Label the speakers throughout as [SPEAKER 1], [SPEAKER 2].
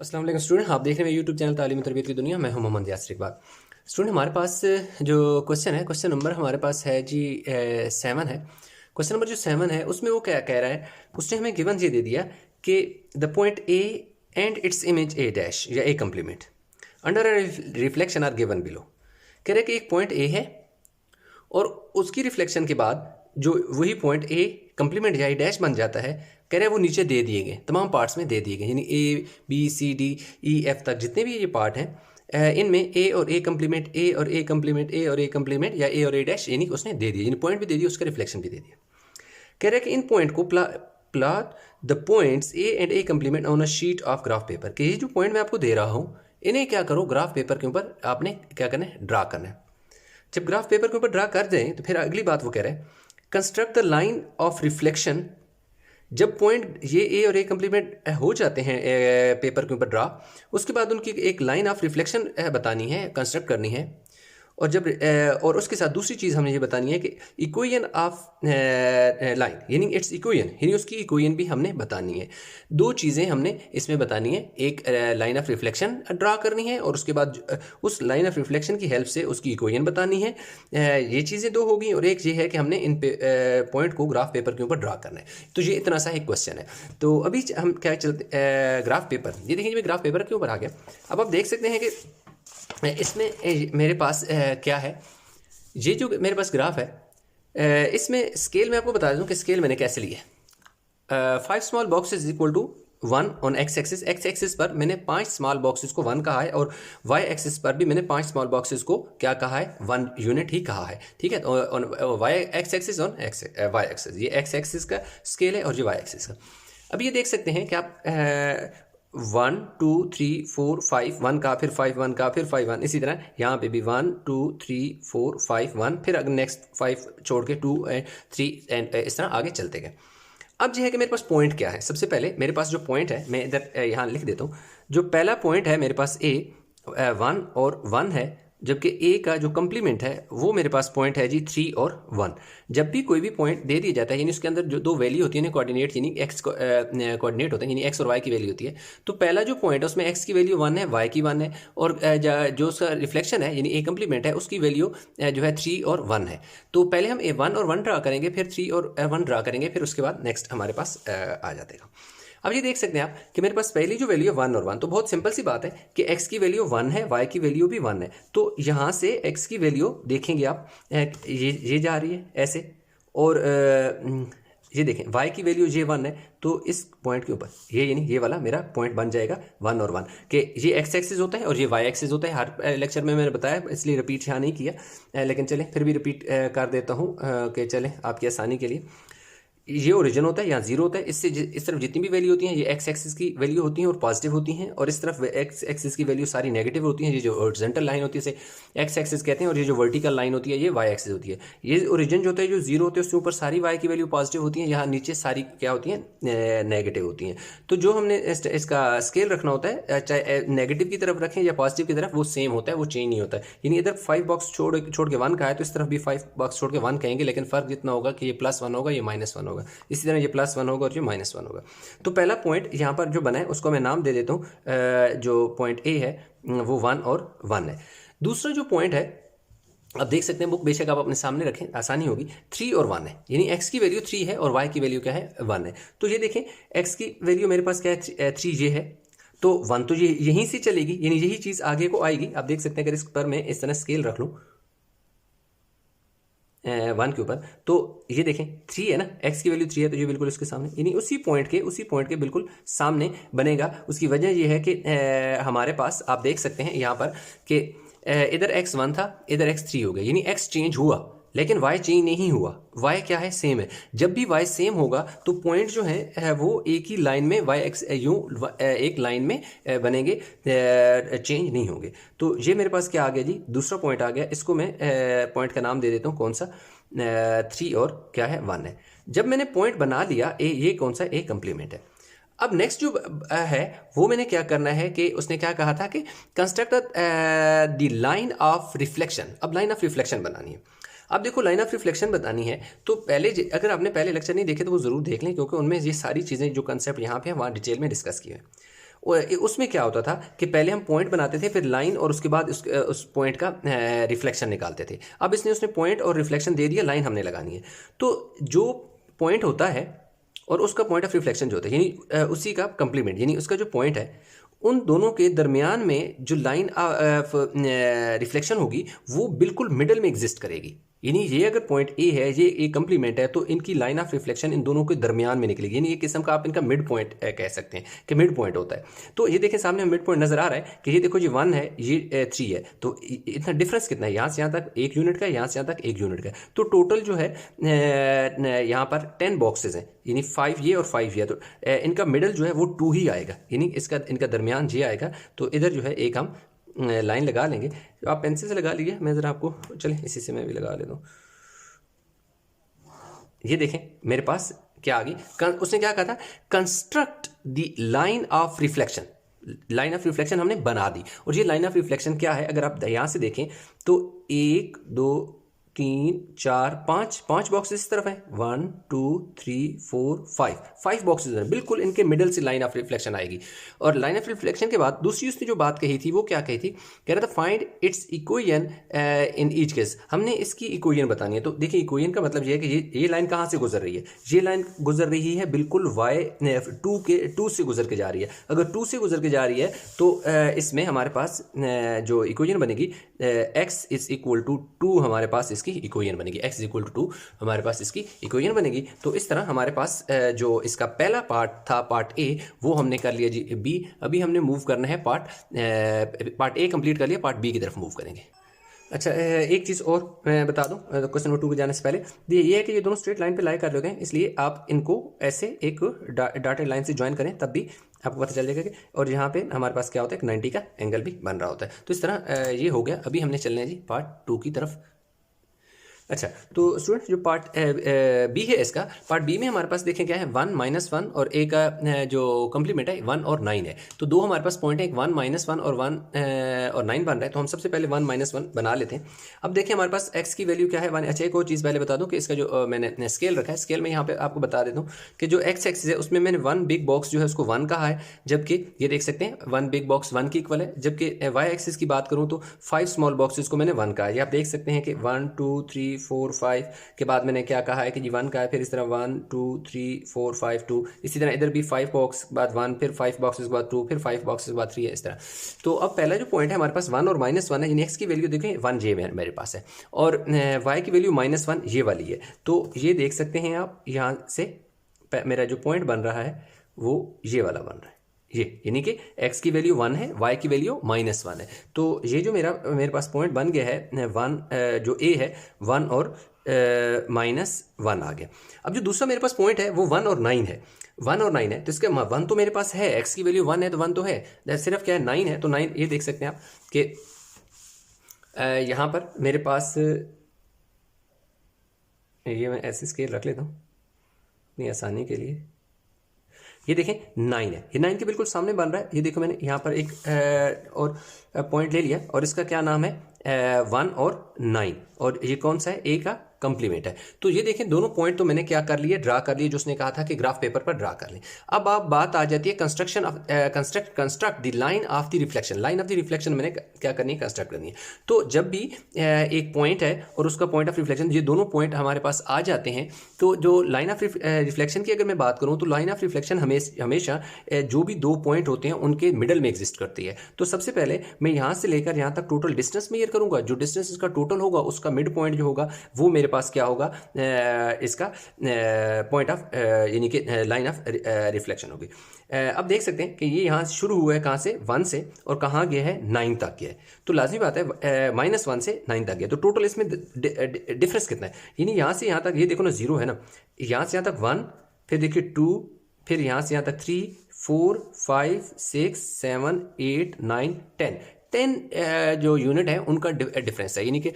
[SPEAKER 1] अस्सलाम वालेकुम स्टूडेंट, आप देख रहे हैं यूट्यूब चैनल तालीमी तरबियत की दुनिया। मैं हूं मोहम्मद यासर इकबाल। स्टूडेंट, हमारे पास जो क्वेश्चन है, क्वेश्चन नंबर हमारे पास है जी 7 है। क्वेश्चन नंबर जो 7 है उसमें वो क्या कह रहा है, उसने हमें गिवन ये दे दिया कि the point A and its image A dash या A complement under reflection are given below. कह रहे हैं कि एक पॉइंट ए है और उसकी रिफ्लेक्शन के बाद जो वही पॉइंट ए कम्प्लीमेंट या ए डैश बन जाता है, कह रहे हैं वो नीचे दे दिए गए, तमाम पार्ट्स में दे दिए गए, यानी A B C D E F तक जितने भी ये पार्ट हैं इनमें ए और ए कम्प्लीमेंट ए और ए कम्प्लीमेंट ए और ए कम्प्लीमेंट या ए और ए डैश यानी उसने दे दिया, यानी पॉइंट भी दे दिया, उसका रिफ्लेक्शन भी दे दिया। कह रहे हैं कि इन पॉइंट को plot the points A and A complement on a sheet of graph paper, कि ये जो पॉइंट मैं आपको दे रहा हूँ इन्हें क्या करो, ग्राफ पेपर के ऊपर आपने क्या करना है, ड्रा करना है। जब ग्राफ पेपर के ऊपर ड्रा कर दें तो फिर अगली बात वो कह रहे हैं construct the line of reflection. जब पॉइंट ये ए और ए कम्प्लीमेंट हो जाते हैं पेपर के ऊपर ड्रा, उसके बाद उनकी एक लाइन ऑफ रिफ्लेक्शन बतानी है, कंस्ट्रक्ट करनी है। और जब और उसके साथ दूसरी चीज़ हमने ये बतानी है कि इक्वेशन ऑफ लाइन यानी इट्स इक्वेशन यानी उसकी इक्वेशन भी हमने बतानी है। दो चीज़ें हमने इसमें बतानी है, एक लाइन ऑफ रिफ्लेक्शन ड्रा करनी है और उसके बाद उस लाइन ऑफ रिफ्लेक्शन की हेल्प से उसकी इक्वेशन बतानी है। ये चीज़ें दो होगी और एक ये है कि हमने इन पॉइंट को ग्राफ पेपर के ऊपर ड्रा करना है। तो ये इतना सा एक क्वेश्चन है। तो अभी हम क्या चलते ग्राफ पेपर, ये देखिए मैं ग्राफ पेपर के ऊपर आ गया। अब आप देख सकते हैं कि इसमें मेरे पास क्या है, ये जो मेरे पास ग्राफ है इसमें स्केल मैं आपको बता दूं कि स्केल मैंने कैसे लिया है। 5 small boxes equal to 1 on X axis पर मैंने 5 स्मॉल बॉक्सेस को 1 कहा है और वाई एक्सिस पर भी मैंने 5 स्मॉल बॉक्सेस को क्या कहा है, 1 यूनिट ही कहा है। ठीक है, on Y X axis on Y axis, ये एक्स एक्सिस का स्केल है और ये वाई एक्सिस का। अब ये देख सकते हैं कि आप 1 2 3 4 5 1 का फिर 5 1 का फिर 5 1, इसी तरह यहाँ पे भी 1 2 3 4 5 1, फिर अगर नेक्स्ट 5 छोड़ के 2 एंड 3 एंड इस तरह आगे चलते गए। अब जो है कि मेरे पास पॉइंट क्या है, सबसे पहले मेरे पास जो पॉइंट है मैं इधर यहाँ लिख देता हूँ। जो पहला पॉइंट है मेरे पास ए 1 और 1 है, जबकि ए का जो कम्प्लीमेंट है वो मेरे पास पॉइंट है जी 3 और 1। जब भी कोई भी पॉइंट दे दिया जाता है यानी उसके अंदर जो दो वैल्यू होती है ना, कोऑर्डिनेट यानी एक्स कोऑर्डिनेट होते हैं यानी एक्स और वाई की वैल्यू होती है। तो पहला जो पॉइंट है उसमें एक्स की वैल्यू 1 है, वाई की 1 है और जो उसका रिफ्लेक्शन है यानी ए कम्प्लीमेंट है उसकी वैल्यू जो है 3 और 1 है। तो पहले हम ए 1 और 1 ड्रा करेंगे, फिर 3 और 1 ड्रा करेंगे, फिर उसके बाद नेक्स्ट हमारे पास आ जाएगा। अब ये देख सकते हैं आप कि मेरे पास पहली जो वैल्यू है 1 और 1, तो बहुत सिंपल सी बात है कि x की वैल्यू 1 है, y की वैल्यू भी 1 है। तो यहाँ से x की वैल्यू देखेंगे आप, ये जा रही है ऐसे, और ये देखें y की वैल्यू ये 1 है, तो इस पॉइंट के ऊपर ये यानी ये वाला मेरा पॉइंट बन जाएगा 1 और 1 कि ये x एक्सिस होता है और ये y एक्सिस होता है। हर लेक्चर में मैंने बताया, इसलिए रिपीट यहाँ नहीं किया, लेकिन चलें फिर भी रिपीट कर देता हूँ कि चलें आपकी आसानी के लिए। ये ओरिजिन होता है, यहाँ जीरो होता है, इससे इस तरफ जितनी भी वैल्यू होती हैं ये एक्स एक्सिस की वैल्यू होती हैं और पॉजिटिव होती हैं, और इस तरफ एक्स एक्सिस की वैल्यू सारी नेगेटिव होती हैं। ये जो हॉरिजॉन्टल लाइन होती है इसे एक्स एक्सिस कहते हैं और ये जो वर्टिकल लाइन होती है ये वाई एक्सिस होती है। ये ओरिजिन जो होता है जो जीरो होते हैं उसके ऊपर सारी वाई की वैल्यू पॉजिटिव होती है, यहाँ नीचे सारी क्या होती हैं, नेगेटिव होती हैं। तो जो हमने इसका स्केल रखना होता है, चाहे नेगेटिव की तरफ रखें या पॉजिटिव की तरफ, वो सेम होता है, वो चेंज नहीं होता है। यानी इधर 5 बॉक्स छोड़ के 1 का है तो इस तरफ भी 5 बॉक्स छोड़ के 1 कहेंगे, लेकिन फर्क इतना होगा कि ये +1 होगा, ये -1 होगा, इसी तरह ये +1 होगा और ये -1 होगा। तो पहला पॉइंट यहाँ पर जो बना है उसको मैं नाम दे देता हूँ, जो पॉइंट ए है वो 1 और 1 है। दूसरा जो पॉइंट है, अब देख सकते हैं, बुक बेशक आप अपने सामने रखें आसानी होगी, 3 और 1 है, यानी x की वैल्यू 3 है और y की वैल्यू क्या है, 1 है। तो ये देखें x की वैल्यू मेरे पास क्या है, 3 ये है, तो 1 तो ये यहीं से चलेगी, यानी यही चीज़ आगे को आएगी। आप देख सकते हैं अगर इस पर मैं इस तरह स्केल रख लूँ 1 के ऊपर, तो ये देखें 3 है ना, x की वैल्यू 3 है, तो ये बिल्कुल इसके सामने यानी उसी पॉइंट के बिल्कुल सामने बनेगा। उसकी वजह ये है कि हमारे पास आप देख सकते हैं यहाँ पर कि इधर x1 था, इधर x3 हो गया, यानी x चेंज हुआ लेकिन y चेंज नहीं हुआ, y क्या है, सेम है। जब भी y सेम होगा तो पॉइंट जो है वो एक ही लाइन में y x यूँ एक लाइन में बनेंगे, चेंज नहीं होंगे। तो ये मेरे पास क्या आ गया जी, दूसरा पॉइंट आ गया। इसको मैं पॉइंट का नाम दे देता हूँ, कौन सा, 3 और क्या है, 1 है। जब मैंने पॉइंट बना लिया ए, ये कौन सा, ए कम्प्लीमेंट है। अब नेक्स्ट जो है वो मैंने क्या करना है कि उसने क्या कहा था कि construct the line of reflection. अब लाइन ऑफ रिफ्लेक्शन बनानी है। अब देखो लाइन ऑफ रिफ्लेक्शन बतानी है तो पहले अगर आपने पहले लेक्चर नहीं देखे तो वो ज़रूर देख लें, क्योंकि उनमें ये सारी चीज़ें जो कंसेप्ट यहाँ पे हैं वहाँ डिटेल में डिस्कस किए हैं। उसमें क्या होता था कि पहले हम पॉइंट बनाते थे, फिर लाइन, और उसके बाद उस पॉइंट का रिफ्लेक्शन निकालते थे। अब उसने पॉइंट और रिफ्लेक्शन दे दिया, लाइन हमने लगानी है। तो जो पॉइंट होता है और उसका पॉइंट ऑफ रिफ्लेक्शन जो होता है, यानी उसी का कंप्लीमेंट, यानी उसका जो पॉइंट है, उन दोनों के दरमियान में जो लाइन रिफ्लेक्शन होगी वो बिल्कुल मिडल में एग्जिस्ट करेगी। यानी ये अगर पॉइंट ए है, ये ए कंप्लीमेंट है, तो इनकी लाइन ऑफ रिफ्लेक्शन इन दोनों के दरमियान में निकलेगी। यानी एक किस्म का आप इनका मिड पॉइंट कह सकते हैं कि मिड पॉइंट होता है। तो ये देखें सामने मिड पॉइंट नजर आ रहा है कि ये देखो, ये 1 है, ये 3 है, तो इतना डिफरेंस कितना है, यहाँ से यहाँ तक 1 यूनिट का है, यहाँ से यहाँ तक 1 यूनिट का है। तो टोटल जो है यहाँ पर 10 बॉक्सेज हैं, यानी 5 ये और 5 ये, तो इनका मिडल जो है वो 2 ही आएगा, यानी इसका इनका दरमियान ये आएगा। तो इधर जो है एक हम लाइन लगा लेंगे। तो आप पेंसिल से लगा लीजिए, मैं ज़रा आपको, चले इसी से मैं भी लगा लेता हूँ। ये देखें मेरे पास क्या आ गई, उसने क्या कहा था, construct the line of reflection. Line of reflection हमने बना दी, और ये लाइन ऑफ रिफ्लेक्शन क्या है, अगर आप यहाँ से देखें तो 1 2 3 4 5 बॉक्सेस इस तरफ है, 1 2 3 4 5 बॉक्सेस हैं, बिल्कुल इनके मिडल से लाइन ऑफ रिफ्लेक्शन आएगी। और लाइन ऑफ रिफ्लेक्शन के बाद दूसरी उसने जो बात कही थी वो क्या कही थी, कह रहा था find its equation in each case. हमने इसकी इक्वेशन बतानी है। तो देखिए इक्वेशन का मतलब ये है कि ये लाइन कहाँ से गुजर रही है, ये लाइन गुजर रही है बिल्कुल टू से गुजर के जा रही है। अगर 2 से गुजर के जा रही है तो इसमें हमारे पास जो इक्वेशन बनेगी, x इज इक्वल टू 2, हमारे पास इसकी इक्वेशन बनेगी, x इज इक्वल टू 2 हमारे पास इसकी इक्वेशन बनेगी। तो इस तरह हमारे पास जो इसका पहला पार्ट था, पार्ट ए, वो हमने कर लिया जी बी। अभी हमने मूव करना है पार्ट ए कंप्लीट कर लिया, पार्ट बी की तरफ मूव करेंगे। अच्छा, एक चीज़ और मैं बता दूं क्वेश्चन नंबर 2 पे जाने से पहले, ये है कि ये दोनों स्ट्रेट लाइन पे लाई कर लोगे, इसलिए आप इनको ऐसे एक डॉटेड लाइन से ज्वाइन करें, तब भी आपको पता चल जाएगा कि, और यहाँ पे हमारे पास क्या होता है, 90 का एंगल भी बन रहा होता है। तो इस तरह ये हो गया। अभी हमने चलना है जी पार्ट 2 की तरफ। अच्छा, तो स्टूडेंट जो पार्ट बी है, इसका पार्ट बी में हमारे पास देखें क्या है, 1 -1 और ए का जो कंप्लीमेंट है 1 और 9 है। तो दो हमारे पास पॉइंट है, एक 1 -1 और 1 और 9 बन रहा है। तो हम सबसे पहले 1 -1 बना लेते हैं। अब देखिए हमारे पास x की वैल्यू क्या है, 1। अच्छा, एक और चीज़ पहले बता दूं कि इसका जो मैंने स्केल रखा है, स्केल में यहाँ पे आपको बता देता हूँ कि जो x एक्सिस है उसमें मैंने 1 बिग बॉक्स जो है उसको 1 कहा है, जबकि ये देख सकते हैं 1 बिग बॉक्स 1 की इक्वल है। जबकि y एक्सिस की बात करूँ तो 5 स्मॉल बॉक्सेस को मैंने 1 कहा है। ये आप देख सकते हैं कि 1 2 3 4 5 के बाद मैंने क्या कहा है कि जी 1 का है, फिर इस तरह 1 2 3 4 5 2, इसी तरह इधर भी 5 बॉक्स के बाद 1, फिर 5 बॉक्सेस के बाद 2, फिर 5 बॉक्सेस के बाद 3 है, इस तरह। तो अब पहला जो पॉइंट है हमारे पास 1 और -1 है, यानी x की वैल्यू देखें 1 जे मेरे पास है, और y की वैल्यू -1 ये वाली है। तो ये देख सकते हैं आप, यहाँ से मेरा जो पॉइंट बन रहा है वो ये वाला बन रहा है, ये, यानी कि x की वैल्यू 1 है, y की वैल्यू -1 है। तो ये जो मेरे पास पॉइंट बन गया है 1, जो a है 1 और -1 आ गया। अब जो दूसरा मेरे पास पॉइंट है वो 1 और 9 है, 1 और 9 है। तो इसका 1 तो मेरे पास है, x की वैल्यू 1 है तो 1 तो है, सिर्फ क्या है 9 है। तो 9 ये देख सकते हैं आप कि यहाँ पर मेरे पास, ये मैं ऐसे स्केल रख लेता हूँ अपनी आसानी के लिए। ये देखें 9 है, ये 9 के बिल्कुल सामने बन रहा है। ये देखो मैंने यहाँ पर एक और पॉइंट ले लिया, और इसका क्या नाम है 1 और 9, और ये कौन सा है, ए का कंप्लीमेंट है। तो ये देखें दोनों पॉइंट तो मैंने क्या कर लिए, ड्रा कर लिए, जो उसने कहा था कि ग्राफ पेपर पर ड्रा कर लें। अब आप बात आ जाती है construct the line of the reflection. Line of the reflection मैंने क्या करनी है, कंस्ट्रक्ट करनी है। तो जब भी एक पॉइंट है और उसका पॉइंट ऑफ रिफ्लेक्शन, ये दोनों पॉइंट हमारे पास आ जाते हैं, तो जो लाइन ऑफ रिफ्लेक्शन की अगर मैं बात करूँ तो लाइन ऑफ रिफ्लेक्शन हमेशा जो भी दो पॉइंट होते हैं उनके मिडल में एग्जिस्ट करती है। तो सबसे पहले मैं यहाँ से लेकर यहाँ तक टोटल डिस्टेंस मेजर करूँगा, जो डिस्टेंस इसका टोटल होगा उसका मिड पॉइंट जो होगा वो मेरे पास क्या होगा, इसका पॉइंट ऑफ, यानी कि लाइन ऑफ रिफ्लेक्शन होगी। अब देख सकते हैं कि ये यहाँ शुरू हुआ है कहाँ से, 1 से, और कहाँ गया है 9 तक गया है। तो लाजमी बात है -1 से 9 तक गया, तो टोटल इसमें डिफरेंस कितना है, यानी यहाँ से यहाँ तक, ये देखो ना 0 है ना, यहाँ से यहाँ तक 1, फिर देखिए 2, फिर यहाँ से यहाँ तक 3 4 5 6 7 8 9 10 जो यूनिट है उनका डिफरेंस है, यानी कि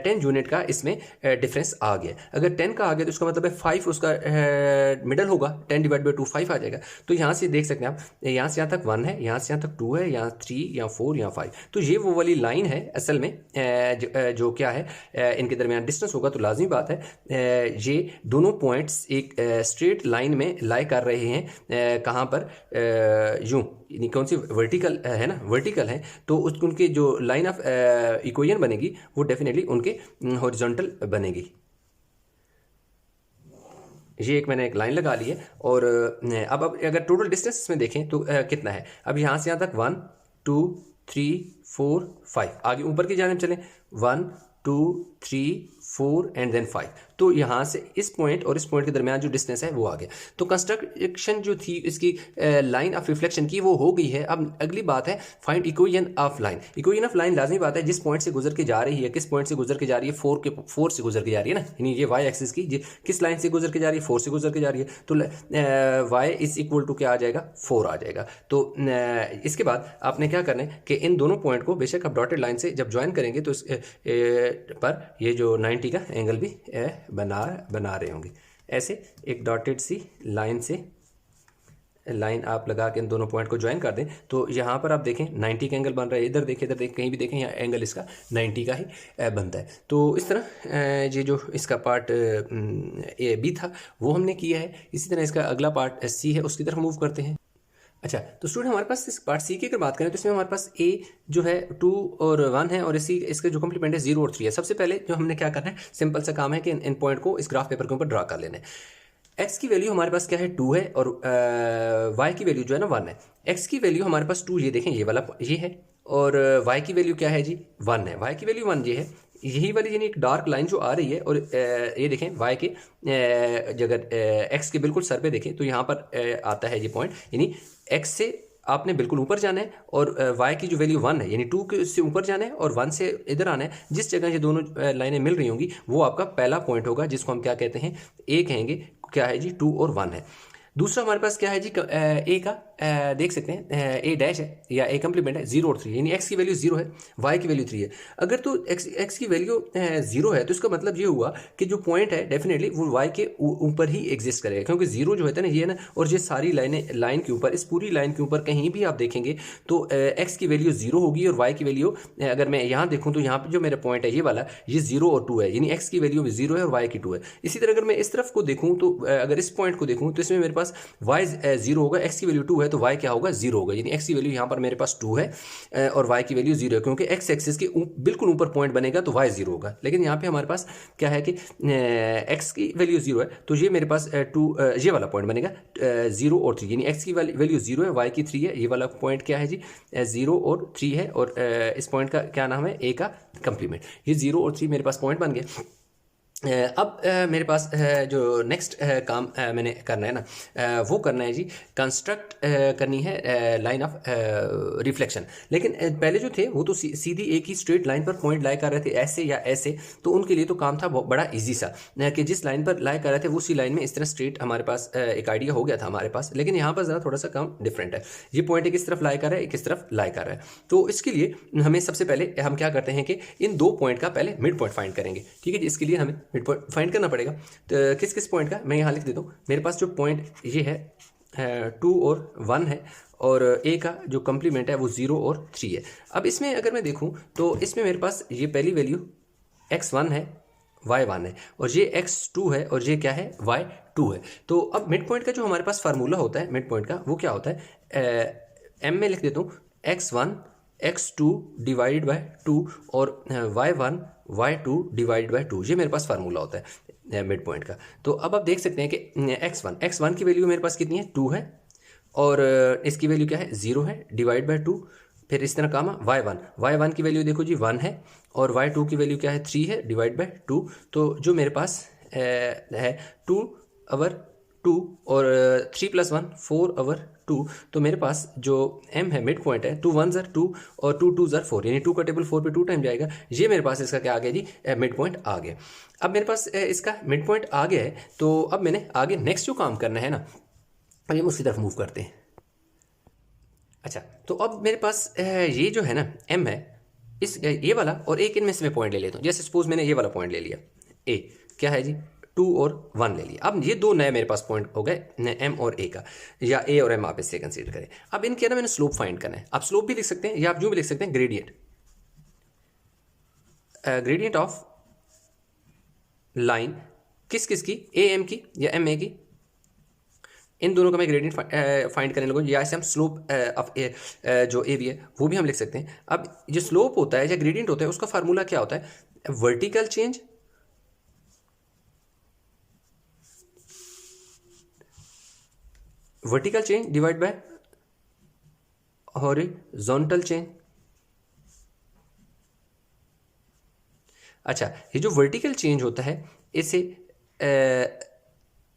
[SPEAKER 1] 10 यूनिट का इसमें डिफरेंस आ गया। अगर 10 का आ गया तो उसका मतलब है 5 उसका मिडल होगा, 10 / 2 5 आ जाएगा। तो यहाँ से देख सकते हैं आप, यहाँ से यहाँ तक 1 है, यहाँ से यहाँ तक 2 है, यहाँ 3, यहाँ 4, यहाँ 5। तो ये वो वाली लाइन है असल में, जो क्या है इनके दरमियान डिस्टेंस होगा। तो लाजमी बात है ये दोनों पॉइंट्स एक स्ट्रेट लाइन में लाई कर रहे हैं, कहाँ पर, यूँ यानी कौन सी वर्टिकल है ना, वर्टिकल है, तो उनके जो लाइन ऑफ इक्वेशन बनेगी वो डेफिनेटली उनके हॉरिजॉन्टल बनेगी। ये एक मैंने एक लाइन लगा ली है। और अब अगर टोटल डिस्टेंस में देखें तो कितना है, अब यहाँ से यहाँ तक 1 2 3 4 5, आगे ऊपर की जानिब चलें 1 2 3 4 एंड देन 5, तो यहाँ से इस पॉइंट और इस पॉइंट के दरमियान जो डिस्टेंस है वो आ गया। तो कंस्ट्रक्शन जो थी इसकी लाइन ऑफ रिफ्लेक्शन की वो हो गई है। अब अगली बात है find equation of line. Equation of line लाजमी बात है जिस पॉइंट से गुजर के जा रही है, किस पॉइंट से गुजर के जा रही है, 4 से गुजर के जा रही है ना, यानी ये वाई एक्सिस की किस लाइन से गुजर के जा रही है, 4 से गुजर के जा रही है, तो वाई इज इक्वल टू क्या आ जाएगा, 4 आ जाएगा। तो इसके बाद आपने क्या करना है कि इन दोनों पॉइंट को बेशक आप डॉटेड लाइन से जब ज्वाइन करेंगे तो इस पर ये जो 90 का एंगल भी बना रहे होंगे। ऐसे एक डॉटेड सी लाइन से लाइन आप लगा के इन दोनों पॉइंट को ज्वाइन कर दें तो यहाँ पर आप देखें 90 का एंगल बन रहा है, इधर देखें इधर देखें कहीं भी देखें यहाँ एंगल इसका 90 का ही बनता है। तो इस तरह ये जो इसका पार्ट ए बी था वो हमने किया है। इसी तरह इसका अगला पार्ट सी है, उसकी तरफ मूव करते हैं। अच्छा, तो स्टूडेंट हमारे पास इस पार्ट सी की अगर बात करें तो इसमें हमारे पास ए जो है 2 और 1 है और इसका जो कॉम्प्लीमेंट है 0 और 3 है। सबसे पहले जो हमने क्या करना है, सिंपल सा काम है कि इन पॉइंट को इस ग्राफ पेपर के ऊपर ड्रा कर लेना है। एक्स की वैल्यू हमारे पास क्या है 2 है और वाई की वैल्यू जो है ना 1 है। एक्स की वैल्यू हमारे पास 2, ये देखें ये वाला ये है, और वाई की वैल्यू क्या है जी 1 है। वाई की वैल्यू 1 ये है, यही वाली यानी एक डार्क लाइन जो आ रही है। और ये देखें वाई के अगर एक्स के बिल्कुल सर पे देखें तो यहाँ पर आता है ये पॉइंट, यानी एक्स से आपने बिल्कुल ऊपर जाना है और y की जो वैल्यू 1 है यानी 2 के उससे ऊपर जाना है और 1 से इधर आना है। जिस जगह ये दोनों लाइनें मिल रही होंगी वो आपका पहला पॉइंट होगा, जिसको हम क्या कहते हैं, ए कहेंगे। क्या है जी 2 और 1 है। दूसरा हमारे पास क्या है जी ए का देख सकते हैं ए डैश है या ए कम्प्लीमेंट है 0 और 3, यानी एक्स की वैल्यू 0 है, वाई की वैल्यू 3 है। अगर तो एक्स की वैल्यू 0 है तो इसका मतलब ये हुआ कि जो पॉइंट है डेफिनेटली वो वाई के ऊपर ही एग्जिस्ट करेगा, क्योंकि 0 जो है ना ये है ना, और ये सारी लाइन के ऊपर, इस पूरी लाइन के ऊपर कहीं भी आप देखेंगे तो एक्स की वैल्यू 0 होगी और वाई की वैल्यू अगर मैं यहाँ देखूँ तो यहाँ पर जो मेरा पॉइंट है ये वाला, ये 0 और 2 है, यानी एक्स की वैल्यू 0 है और वाई की 2 है। इसी तरह अगर मैं इस तरफ को देखूँ तो अगर इस पॉइंट को देखूँ तो इसमें मेरे पास वाई 0 होगा, एक्स की वैल्यू 2 है तो वाई क्या होगा 0 होगा, यानी एक्स की वैल्यू यहाँ पर मेरे पास 2 है और वाई की वैल्यू 0 है, क्योंकि एक्स एक्सिस के बिल्कुल ऊपर पॉइंट बनेगा तो वाई 0 होगा। लेकिन यहाँ पे हमारे पास क्या है कि एक्स की वैल्यू 0 है तो ये मेरे पास 2 ये वाला पॉइंट बनेगा 0 और 3, यानी एक्स की वैल्यू 0 है, वाई की 3 है। ये वाला पॉइंट क्या है जी 0 और 3 है और इस पॉइंट का क्या नाम है, ए का कम्प्लीमेंट। ये 0 और 3 मेरे पास पॉइंट बन गया। अब मेरे पास जो नेक्स्ट काम मैंने करना है ना वो करना है जी कंस्ट्रक्ट करनी है लाइन ऑफ रिफ्लेक्शन। लेकिन पहले जो थे वो तो सीधी एक ही स्ट्रेट लाइन पर पॉइंट लाई कर रहे थे, ऐसे या ऐसे, तो उनके लिए तो काम था बड़ा इजी सा कि जिस लाइन पर लाई कर रहे थे वो उसी लाइन में इस तरह स्ट्रेट हमारे पास एक आइडिया हो गया था हमारे पास। लेकिन यहाँ पर ज़रा थोड़ा सा काम डिफरेंट है, ये पॉइंट एक इस तरफ लाई कर रहा है, एक इस तरफ लाई कर रहा है। तो इसके लिए हमें सबसे पहले हम क्या करते हैं कि इन दो पॉइंट का पहले मिड पॉइंट फाइंड करेंगे, ठीक है जी। इसके लिए हमें मिड पॉइंट फाइंड करना पड़ेगा। तो किस किस पॉइंट का मैं यहाँ लिख देता हूँ। मेरे पास जो पॉइंट ये है 2 और 1 है और ए का जो कम्प्लीमेंट है वो 0 और 3 है। अब इसमें अगर मैं देखूँ तो इसमें मेरे पास ये पहली वैल्यू x1 है, y1 है और ये x2 है और ये क्या है y2 है। तो अब मिड पॉइंट का जो हमारे पास फार्मूला होता है मिड पॉइंट का वो क्या होता है, m में लिख देता हूँ x1 x2 डिवाइडेड बाय 2 और y1 y2 डिवाइडेड बाय 2, ये मेरे पास फार्मूला होता है मिड पॉइंट का। तो अब आप देख सकते हैं कि x1 की वैल्यू मेरे पास कितनी है 2 है और इसकी वैल्यू क्या है 0 है डिवाइड बाय 2। फिर इस तरह काम y1 की वैल्यू देखो जी 1 है और y2 की वैल्यू क्या है 3 है डिवाइड बाय 2। तो जो मेरे पास है 2 ओवर 2 और 3 + 1 4 ओवर 2। तो मेरे पास जो m है मिड पॉइंट है 2 1 2 और 2 2 4, यानी 2 का टेबल 4 पे 2 टाइम जाएगा। ये मेरे पास इसका क्या आ गया जी मिड पॉइंट आ गया। अब मेरे पास इसका मिड पॉइंट आ गया है तो अब मैंने आगे नेक्स्ट जो काम करना है ना, अब हम उसकी तरफ मूव करते हैं। अच्छा, तो अब मेरे पास ये जो है ना m है, इस ये वाला और एक इनमें से मैं पॉइंट ले लेता हूँ। जैसे सपोज मैंने ये वाला पॉइंट ले लिया a, क्या है जी 2 और 1 ले लिया। अब ये दो नए मेरे पास पॉइंट हो गए m और a का, या a और m आप इससे कंसीडर करें। अब इनके ना मैंने स्लोप फाइंड करना है। आप स्लोप भी लिख सकते हैं या आप यूँ भी लिख सकते हैं ग्रेडियंट ऑफ लाइन किस किस की, am की या ma की, इन दोनों का मैं ग्रेडियंट फाइंड करने लगूँ, या ऐसे हम स्लोप ऑफ जो ए बी है वो भी हम लिख सकते हैं। अब जो स्लोप होता है या ग्रेडियंट होता है उसका फार्मूला क्या होता है, vertical change divide by horizontal change. अच्छा, ये जो वर्टिकल चेंज होता है इसे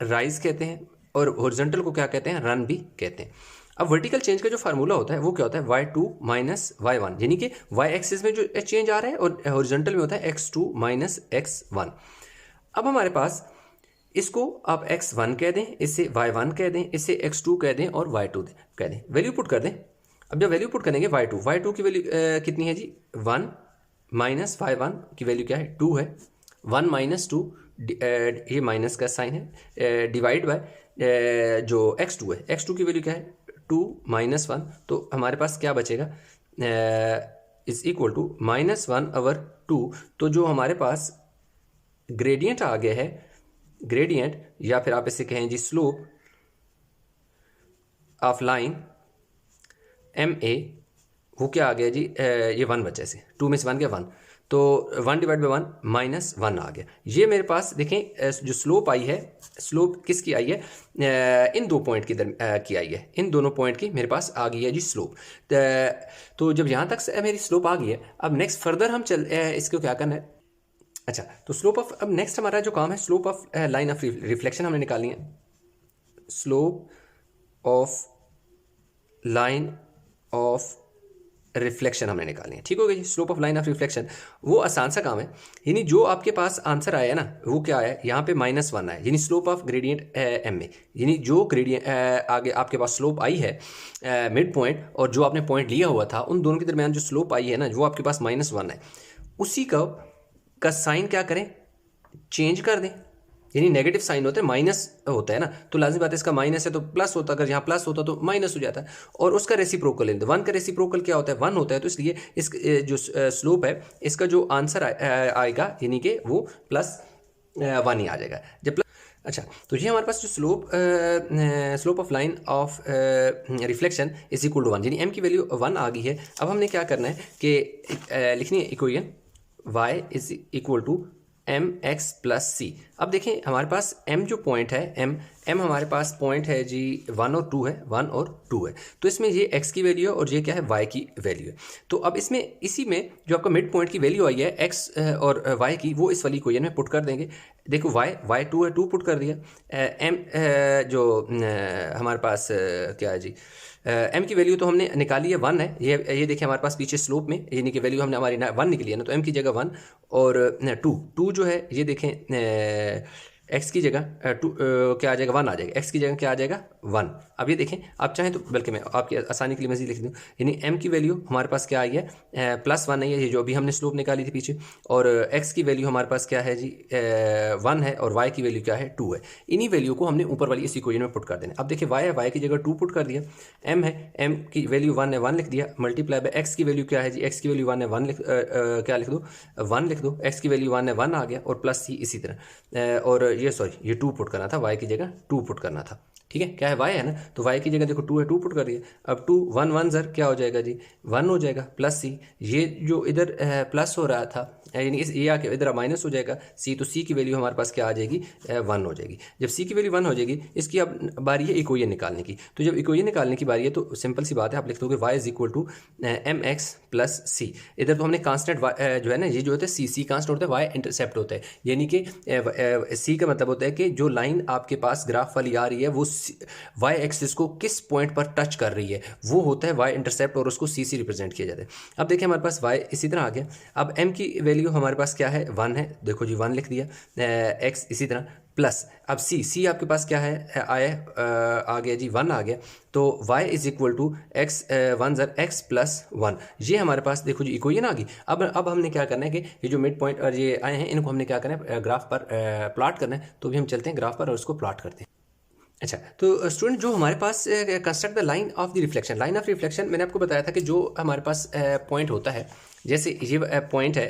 [SPEAKER 1] राइज कहते हैं और हॉरिजॉन्टल को क्या कहते हैं, रन भी कहते हैं। अब वर्टिकल चेंज का जो फार्मूला होता है वो क्या होता है, y2 माइनस y1, यानी कि y एक्सिस में जो चेंज आ रहा है और हॉरिजॉन्टल में होता है x2 माइनस x1। अब हमारे पास इसको आप x1 कह दें, इसे y1 कह दें, इसे x2 कह दें और y2 कह दें, वैल्यू पुट कर दें। अब जब वैल्यू पुट करेंगे y2 की वैल्यू कितनी है जी, 1 माइनस y1 की वैल्यू क्या है, 2 है, 1 माइनस 2, ये माइनस का साइन है, डिवाइड बाय जो x2 है, x2 की वैल्यू क्या है, 2 माइनस 1, तो हमारे पास क्या बचेगा, इज इक्वल टू -1/2। तो जो हमारे पास ग्रेडियंट आ गया है, ग्रेडियंट या फिर आप इसे कहें जी slope of line M A, वो क्या आ गया जी, ये 1 बचे से, 2 में से 1 गया 1, तो 1 डिवाइड बाई 1 माइनस 1 आ गया। ये मेरे पास देखें जो स्लोप आई है, स्लोप किसकी आई है, इन दो पॉइंट की आई है, इन दोनों पॉइंट की मेरे पास आ गई है जी स्लोप। तो जब यहाँ तक से मेरी स्लोप आ गई है, अब नेक्स्ट फर्दर हम इसको क्या करना है। अच्छा, तो स्लोप ऑफ, अब नेक्स्ट हमारा जो काम है, slope of line of reflection हमने निकालनी है। Slope of line of reflection हमने निकालनी है, ठीक हो गया जी। Slope of line of reflection वो आसान सा काम है, यानी जो आपके पास आंसर आया है ना, वो क्या है, यहाँ पे -1 आया, यानी स्लोप ऑफ ग्रेडियंट एम में, यानी जो ग्रेडियंट आगे आपके पास स्लोप आई है मिड पॉइंट और जो आपने पॉइंट लिया हुआ था, उन दोनों के दरमियान जो स्लोप आई है ना, वो आपके पास -1 है, उसी का साइन क्या करें, चेंज कर दें। यानी नेगेटिव साइन होता है, माइनस होता है ना, तो लाजिम बात है इसका माइनस है तो प्लस होता, अगर यहाँ प्लस होता तो माइनस हो जाता है, और उसका रेसिप्रोकल लेते हैं। 1 का रेसिप्रोकल क्या होता है, 1 होता है, तो इसलिए इस जो स्लोप है इसका जो आंसर आएगा यानी कि वो +1 ही आ जाएगा जब प्लस। अच्छा, तो ये हमारे पास जो slope of line of reflection is equal to 1, यानी m की वैल्यू 1 आ गई है। अब हमने क्या करना है कि लिखनी है equation y is equal to mx plus c। अब देखें हमारे पास m जो पॉइंट है, m हमारे पास पॉइंट है जी 1 और 2 है, 1 और 2 है, तो इसमें ये x की वैल्यू है और ये क्या है, y की वैल्यू है। तो अब इसमें इसी में जो आपका मिड पॉइंट की वैल्यू आई है x और y की, वो इस वाली इक्वेशन में पुट कर देंगे। देखो y 2 है, 2 पुट कर दिया, m जो हमारे पास क्या है जी, m की वैल्यू तो हमने निकाली है 1 है, ये देखिए हमारे पास पीछे स्लोप में यानी कि वैल्यू हमने हमारी 1 निकली है ना, तो m की जगह 1 और 2 जो है ये देखें x की जगह क्या आ जाएगा, 1 आ जाएगा, x की जगह क्या आ जाएगा, 1। अब ये देखें, आप चाहें तो बल्कि मैं आपकी आसानी के लिए मज़ीद लिख दूँ, यानी m की वैल्यू हमारे पास क्या आई है, +1 है, ये जो अभी हमने स्लोप निकाली थी पीछे, और x की वैल्यू हमारे पास क्या है जी 1 है, और y की वैल्यू क्या है, 2 है। इन्हीं वैल्यू को हमने ऊपर वाली इस इक्वेशन में पुट कर देना। अब देखिए y है, y की जगह 2 पुट कर दिया, m है, m की वैल्यू 1 है, 1 लिख दिया, मल्टीप्लाई बाय x की वैल्यू क्या है जी, x की वैल्यू 1 है, 1 क्या लिख दो, 1 लिख दो, x की वैल्यू 1 है, 1 आ गया, और प्लस c इसी तरह, और ये सॉरी ये 2 पुट करना था, y की जगह 2 पुट करना था, ठीक है, क्या है y है ना, तो y की जगह देखो 2 है, 2 पुट कर दिया। अब 2 1 1 ज़र क्या हो जाएगा जी, 1 हो जाएगा, प्लस c, ये जो इधर प्लस हो रहा था यानी इस ये आके इधर माइनस हो जाएगा c, तो c की वैल्यू हमारे पास क्या आ जाएगी, 1 हो जाएगी। जब c की वैल्यू 1 हो जाएगी, इसकी अब बारी है इक्वेशन निकालने की, तो जब इक्वेशन निकालने की बारी है तो सिंपल सी बात है, आप लिख दोगे y is equal to mx plus c। इधर तो हमने कांस्टेंट जो है ना, ये जो होता है c कांस्टेंट होता है, y इंटरसेप्ट होता है, यानी कि c का मतलब होता है कि जो लाइन आपके पास ग्राफ वाली आ रही है वो y एक्सिस को किस पॉइंट पर टच कर रही है, वो होता है y इंटरसेप्ट, और उसको c से रिप्रेजेंट किया जाता है। अब देखिए हमारे पास y इसी तरह आ गया। अब m की वैल्यू हमारे पास क्या है, 1 है, देखो जी 1 लिख दिया, x इसी तरह प्लस, अब c आपके पास क्या है आया, आ गया जी 1 आ गया, तो y is equal to x 1 ज़र x प्लस 1, ये हमारे पास देखो जी इक्वेशन आ गई। अब हमने क्या करना है कि ये जो मिड पॉइंट और ये आए हैं, इनको हमने क्या करना है, ग्राफ पर प्लॉट करना है। तो भी हम चलते हैं ग्राफ पर और उसको प्लॉट करते हैं। अच्छा, तो स्टूडेंट जो हमारे पास construct the line of the reflection, line of reflection मैंने आपको बताया था कि जो हमारे पास पॉइंट होता है, जैसे ये पॉइंट है,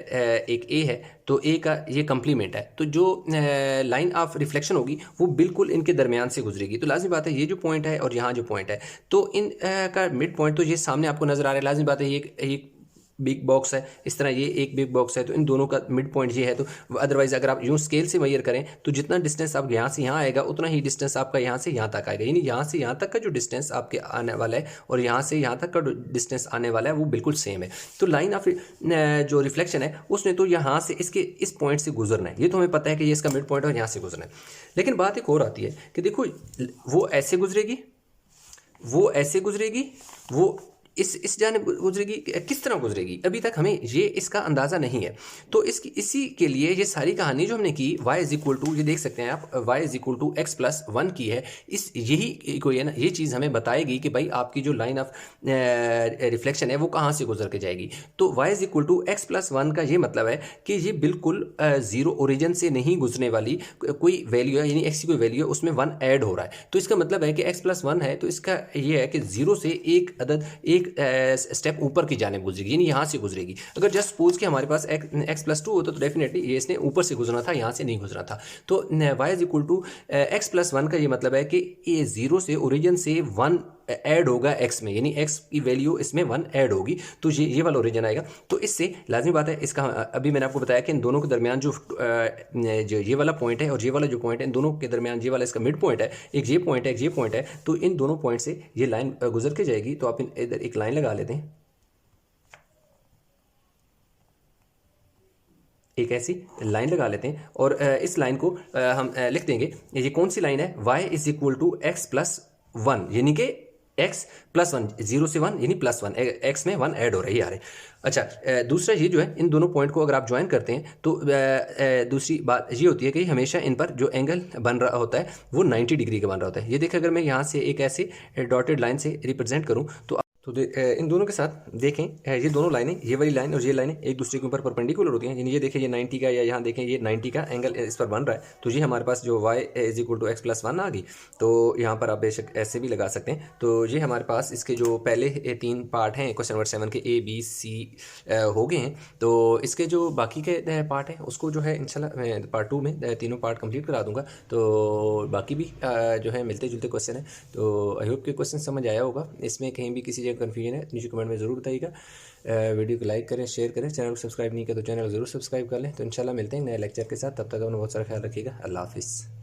[SPEAKER 1] एक ए है, तो ए का ये कंप्लीमेंट है, तो जो लाइन ऑफ रिफ्लेक्शन होगी वो बिल्कुल इनके दरमियान से गुजरेगी। तो लाजमी बात है ये जो पॉइंट है और यहाँ जो पॉइंट है, तो इन का मिड पॉइंट तो ये सामने आपको नजर आ रहा है। लाजमी बात है ये बिग बॉक्स है, इस तरह ये एक बिग बॉक्स है, तो इन दोनों का मिड पॉइंट ये है। तो अदरवाइज अगर आप यूं स्केल से मेजर करें तो जितना डिस्टेंस आप यहाँ से यहाँ आएगा उतना ही डिस्टेंस आपका यहाँ से यहाँ तक आएगा, यानी यहाँ से यहाँ तक का जो डिस्टेंस आपके आने वाला है और यहाँ से यहाँ तक का डिस्टेंस आने वाला है वो बिल्कुल सेम है। तो लाइन ऑफ जो रिफ्लेक्शन है उसने तो यहाँ से इसके इस पॉइंट से गुजरना है, ये तो हमें पता है कि ये इसका मिड पॉइंट है और यहाँ से गुजरना है। लेकिन बात एक और आती है कि देखो वो ऐसे गुजरेगी, वो ऐसे गुजरेगी, वो इस जाने गुजरेगी, किस तरह गुजरेगी अभी तक हमें ये इसका अंदाज़ा नहीं है। तो इसकी इसी के लिए ये सारी कहानी जो हमने की y इज इक्वल टू, ये देख सकते हैं आप, y is equal to x plus one की है। इस यही कोई है ना, ये चीज़ हमें बताएगी कि भाई आपकी जो लाइन ऑफ रिफ्लेक्शन है वो कहाँ से गुजर के जाएगी। तो y is equal to x plus one का ये मतलब है कि ये बिल्कुल जीरो ओरिजिन से नहीं गुजरने वाली कोई वैल्यू है, यानी एक्स की कोई वैल्यू है उसमें वन ऐड हो रहा है। तो इसका मतलब है कि एक्स प्लस वन है, तो इसका ये है कि जीरो से एक अदद एक स्टेप ऊपर की जाने गुजरेगी, यानी यहाँ से गुजरेगी। अगर जस्ट सपोज कि हमारे पास एक्स प्लस टू होता तो डेफिनेटली ये इसने ऊपर से गुजरना था, यहाँ से नहीं गुजरा था। तो y is equal to x plus one का ये मतलब है कि ये जीरो से ओरिजिन से वन ऐड होगा एक्स में, यानी एक्स की वैल्यू इसमें वन ऐड होगी, तो ये वाला ओरिजिन आएगा। तो इससे लाजमी बात है इसका, अभी मैंने आपको बताया कि इन दोनों के दरमियान जो ये वाला पॉइंट है और ये वाला जो पॉइंट है, इन दोनों के दरमियान ये वाला इसका मिड पॉइंट है, एक ये पॉइंट है एक ये पॉइंट है, तो इन दोनों पॉइंट से ये लाइन गुजर के जाएगी। तो आप इधर एक लाइन लगा लेते हैं, एक ऐसी लाइन लगा लेते हैं और इस लाइन को हम लिख देंगे, ये कौन सी लाइन है, y is equal to x plus one, यानी कि एक्स प्लस वन, जीरो से वन यानी प्लस वन, एक्स में वन ऐड हो रही है यार। अच्छा, दूसरा ये जो है, इन दोनों पॉइंट को अगर आप ज्वाइन करते हैं तो दूसरी बात ये होती है कि हमेशा इन पर जो एंगल बन रहा होता है वो 90 डिग्री का बन रहा होता है। ये देखिए, अगर मैं यहाँ से एक ऐसे डॉटेड लाइन से रिप्रेजेंट करूँ तो इन दोनों के साथ देखें, ये दोनों लाइनें, ये वाली लाइन और ये लाइनें एक दूसरे के ऊपर परपेंडिकुलर होती हैं, यानी ये देखें ये 90 का, या यहाँ देखें ये 90 का एंगल इस पर बन रहा है। तो ये हमारे पास जो y is equal to x plus one आ गई। तो यहाँ पर आप बेशक ऐसे भी लगा सकते हैं। तो ये हमारे पास इसके जो पहले तीन पार्ट हैं क्वेश्चन नंबर 7 के, A B C हो गए हैं। तो इसके जो बाकी के पार्ट हैं उसको जो है इंशाल्लाह मैं पार्ट 2 में तीनों पार्ट कंप्लीट करा दूंगा। तो बाकी भी जो है मिलते जुलते क्वेश्चन है। तो आई होप कि क्वेश्चन समझ आया होगा, इसमें कहीं भी किसी जगह कन्फ्यूजन है नीचे कमेंट में ज़रूर बताइएगा। वीडियो को लाइक करें, शेयर करें, चैनल को सब्सक्राइब नहीं किया तो चैनल को ज़रूर सब्सक्राइब कर लें। तो इंशाल्लाह मिलते हैं नए लेक्चर के साथ, तब तक अपना बहुत सारा ख्याल रखिएगा। अल्लाह हाफिज़।